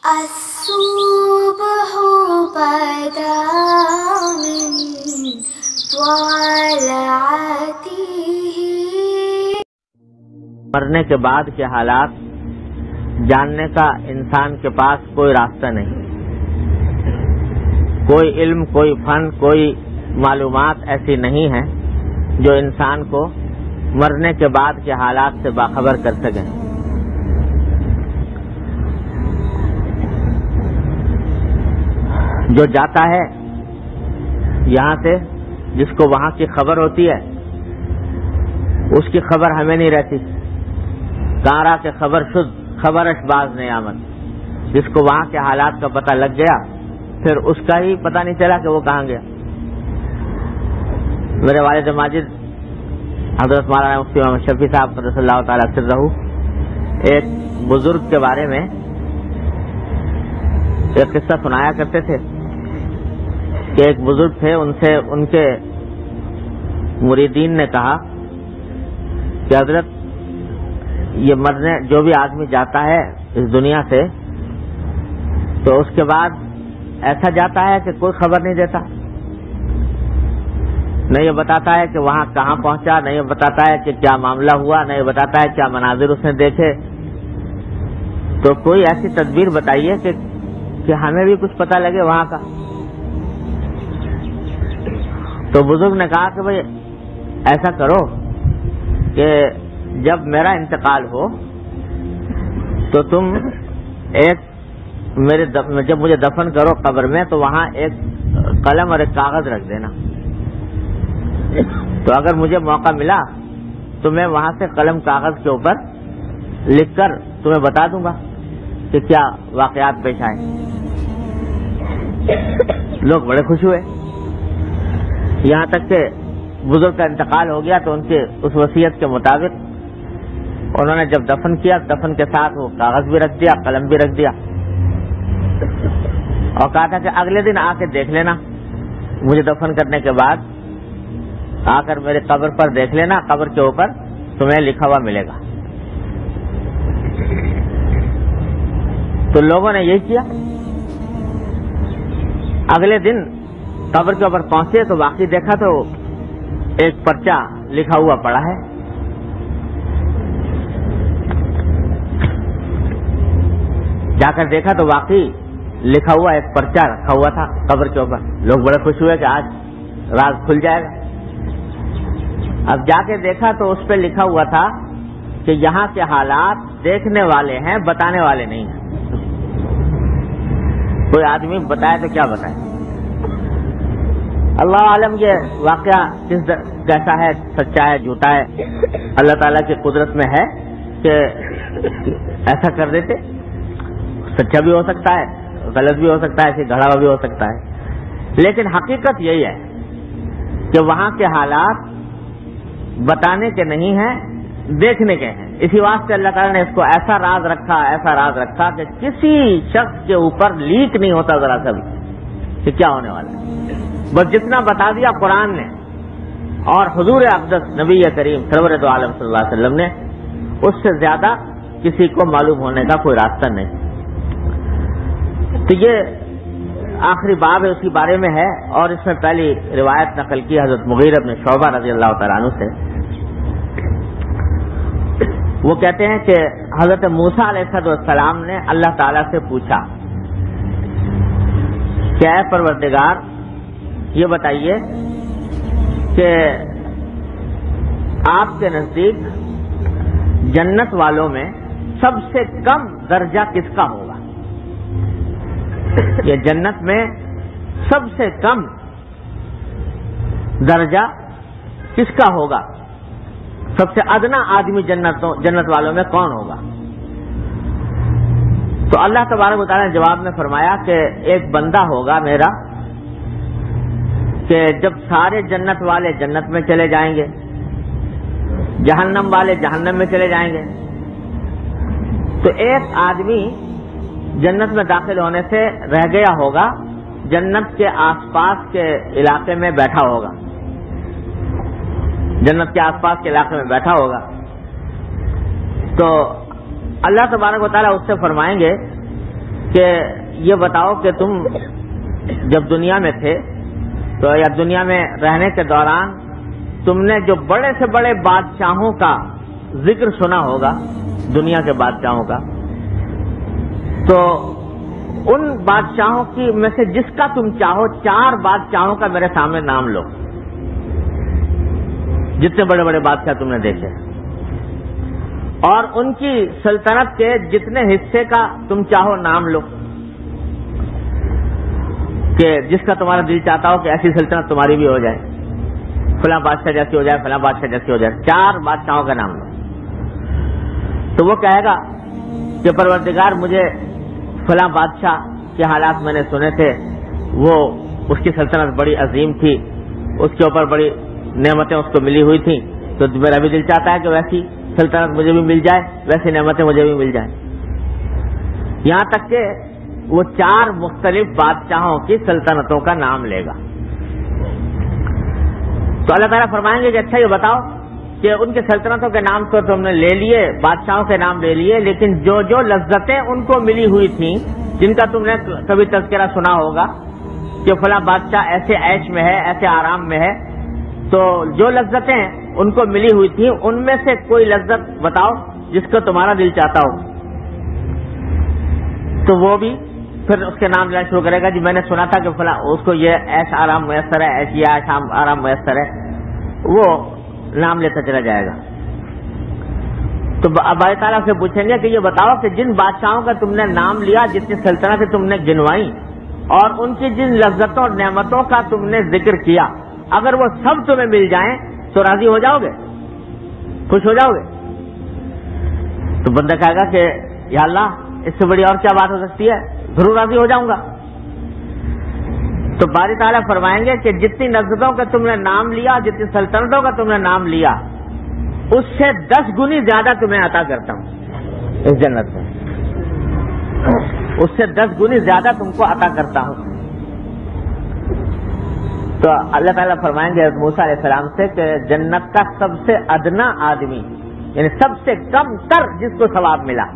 الصبح بدا من طلعته. مرنے کے بعد کے حالات جاننے کا انسان کے پاس کوئی راستہ نہیں، کوئی علم، کوئی فن، کوئی معلومات ایسی نہیں ہیں جو انسان کو مرنے کے بعد کے حالات سے باخبر کر سکیں۔ جو جاتا ہے یہاں سے، جس کو وہاں کی خبر ہوتی ہے، اس کی خبر ہمیں نہیں رہتی۔ کہاں را کے خبر شد خبرش باز نہیں آمد، جس کو وہاں کے حالات کا پتہ لگ گیا پھر اس کا ہی پتہ نہیں چلا کہ وہ کہاں گیا۔ میرے والد ماجد حضرت مولانا مفتی محمد شفیع صاحب قدس اللہ تعالیٰ سرہ ایک بزرگ کے بارے میں ایک قصہ سنایا کرتے تھے کہ ایک بزرگ تھے، ان سے ان کے مریدین نے کہا کہ حضرت یہ مرنے جو بھی آدمی جاتا ہے اس دنیا سے تو اس کے بعد ایسا جاتا ہے کہ کوئی خبر نہیں دیتا، نہ یہ بتاتا ہے کہ وہاں کہاں پہنچا، نہ یہ بتاتا ہے کہ کیا معاملہ ہوا، نہ یہ بتاتا ہے کیا مناظر اس نے دیکھے۔ تو کوئی ایسی تدبیر بتائیے کہ ہمیں بھی کچھ پتہ لگے وہاں کا۔ تو بزرگ نے کہا کہ بھئی ایسا کرو کہ جب میرا انتقال ہو تو تم جب مجھے دفن کرو قبر میں تو وہاں ایک قلم اور ایک کاغذ رکھ دینا، تو اگر مجھے موقع ملا تو میں وہاں سے قلم کاغذ کے اوپر لکھ کر تمہیں بتا دوں گا کہ کیا واقعات پیش آئے۔ لوگ بڑے خوش ہوئے، یہاں تک کہ بزرگ کا انتقال ہو گیا تو ان کے اس وصیت کے مطابق انہوں نے جب دفن کیا، دفن کے ساتھ وہ کاغذ بھی رکھ دیا، قلم بھی رکھ دیا، اور کہا تھا کہ اگلے دن آ کے دیکھ لینا، مجھے دفن کرنے کے بعد آ کر میرے قبر پر دیکھ لینا، قبر کے اوپر تمہیں لکھا ہوا ملے گا۔ تو لوگوں نے یہی کیا، اگلے دن قبر کے اوپر پہنچے تو واقعی دیکھا تو ایک پرچہ لکھا ہوا پڑا ہے۔ جا کر دیکھا تو واقعی لکھا ہوا ایک پرچہ رکھا ہوا تھا قبر کے اوپر۔ لوگ بڑے خوش ہوئے کہ آج راز کھل جائے گا۔ اب جا کے دیکھا تو اس پہ لکھا ہوا تھا کہ یہاں کے حالات دیکھنے والے ہیں، بتانے والے نہیں ہیں۔ کوئی آدمی بتائے تو کیا بتائے؟ اللہ عالم یہ واقعہ کیسا ہے، سچا ہے، جھوٹا ہے، اللہ تعالیٰ کی قدرت میں ہے کہ ایسا کر دیتے۔ سچا بھی ہو سکتا ہے، غلط بھی ہو سکتا ہے، ایسے گھڑا ہوا بھی ہو سکتا ہے، لیکن حقیقت یہی ہے کہ وہاں کے حالات بتانے کے نہیں ہیں، دیکھنے کے ہیں۔ اسی واسطے اللہ تعالیٰ نے اس کو ایسا راز رکھا کہ کسی شخص کے اوپر لیک نہیں ہوتا ذرا سا بھی کہ کیا ہونے والا ہے۔ بس جتنا بتا دیا قرآن نے اور حضور اقدس نبی کریم سرور دو عالم صلی اللہ علیہ وسلم نے، اس سے زیادہ کسی کو معلوم ہونے کا کوئی راستہ نہیں۔ تو یہ آخری باب ہے، اسی بارے میں ہے، اور اس میں پہلی روایت نقل کی حضرت مغیرہ بن شعبہ رضی اللہ تعالیٰ عنہ سے۔ وہ کہتے ہیں کہ حضرت موسیٰ علیہ السلام نے اللہ تعالیٰ سے پوچھا کہ اے پروردگار یہ بتائیے کہ آپ کے نزدیک جنت والوں میں سب سے کم درجہ کس کا ہوگا؟ یہ جنت میں سب سے کم درجہ کس کا ہوگا؟ سب سے ادنا آدمی جنت والوں میں کون ہوگا؟ تو اللہ تبارک و تعالیٰ نے جواب میں فرمایا کہ ایک بندہ ہوگا میرا کہ جب سارے جنت والے جنت میں چلے جائیں گے، جہنم والے جہنم میں چلے جائیں گے، تو ایک آدمی جنت میں داخل ہونے سے رہ گیا ہوگا، جنت کے آس پاس کے علاقے میں بیٹھا ہوگا، جنت کے آس پاس کے علاقے میں بیٹھا ہوگا۔ تو اللہ تبارک و تعالیٰ اس سے فرمائیں گے کہ یہ بتاؤ کہ تم جب دنیا میں تھے تو یا دنیا میں رہنے کے دوران تم نے جو بڑے سے بڑے بادشاہوں کا ذکر سنا ہوگا، دنیا کے بادشاہوں کا، تو ان بادشاہوں کی میں سے جس کا تم چاہو 4 بادشاہوں کا میرے سامنے نام لو، جتنے بڑے بڑے بادشاہ تم نے دیکھے، اور ان کی سلطنت کے جتنے حصے کا تم چاہو نام لو، کہ جس کا تمہارا دل چاہتا ہو کہ ایسی سلطنت تمہاری بھی ہو جائے، فلاں بادشاہ جیسی ہو جائے، فلاں بادشاہ جیسی ہو جائے، 4 بادشاہوں کا نام لو۔ تو وہ کہے گا کہ پروردگار مجھے فلاں بادشاہ کے حالات میں نے سنے تھے، وہ اس کی سلطنت بڑی عظیم تھی، اس کے اوپر بڑی نعمتیں اس کو ملی ہوئی تھیں، تو میرا بھی دل چاہتا ہے کہ ویسی سلطنت مجھے بھی مل جائے، ویسی نعمتیں مجھے بھی مل جائیں۔ یہاں تک کہ وہ 4 مختلف بادشاہوں کی سلطنتوں کا نام لے گا۔ تو اللہ تعالیٰ فرمائیں گے کہ اچھا یہ بتاؤ کہ ان کے سلطنتوں کے نام تو تم نے لے لیے، بادشاہوں کے نام لے لیے، لیکن جو جو لذتیں ان کو ملی ہوئی تھیں، جن کا تم نے کبھی تذکرہ سنا ہوگا کہ فلاں بادشاہ ایسے عیش میں ہے، ایسے آرام میں ہے، تو جو لذتیں ان کو ملی ہوئی تھیں ان میں سے کوئی لذت بتاؤ جس کو تمہارا دل چاہتا ہو۔ تو وہ بھی پھر اس کے نام لینا شروع کرے گا، جی میں نے سنا تھا کہ فلاں اس کو یہ عیش آرام میسر ہے، ایسی عیش آرام میسر ہے، وہ نام لیتا چلا جائے گا۔ تو اللہ تعالیٰ سے پوچھیں گے کہ یہ بتاؤ کہ جن بادشاہوں کا تم نے نام لیا، جتنی سلطنتیں تم نے گنوائی، اور ان کی جن لذتوں اور نعمتوں کا تم نے ذکر کیا، اگر وہ سب تمہیں مل جائیں تو راضی ہو جاؤ گے، خوش ہو جاؤ گے؟ تو بندہ کہے گا کہ یا اللہ اس سے بڑی اور کیا بات ہو سکتی ہے، ضرور راضی ہو جاؤں گا۔ تو باری تعالیٰ فرمائیں گے کہ جتنی لذتوں کا تم نے نام لیا، جتنی سلطنتوں کا تم نے نام لیا، اس سے 10 گنی زیادہ تمہیں عطا کرتا ہوں اس جنت میں، اس سے 10 گنی زیادہ تم کو عطا کرتا ہوں۔ تو اللہ تعالیٰ فرمائیں گے موسیٰ علیہ السلام سے کہ جنت کا سب سے ادنا آدمی، یعنی سب سے کم تر جس کو ثواب ملا،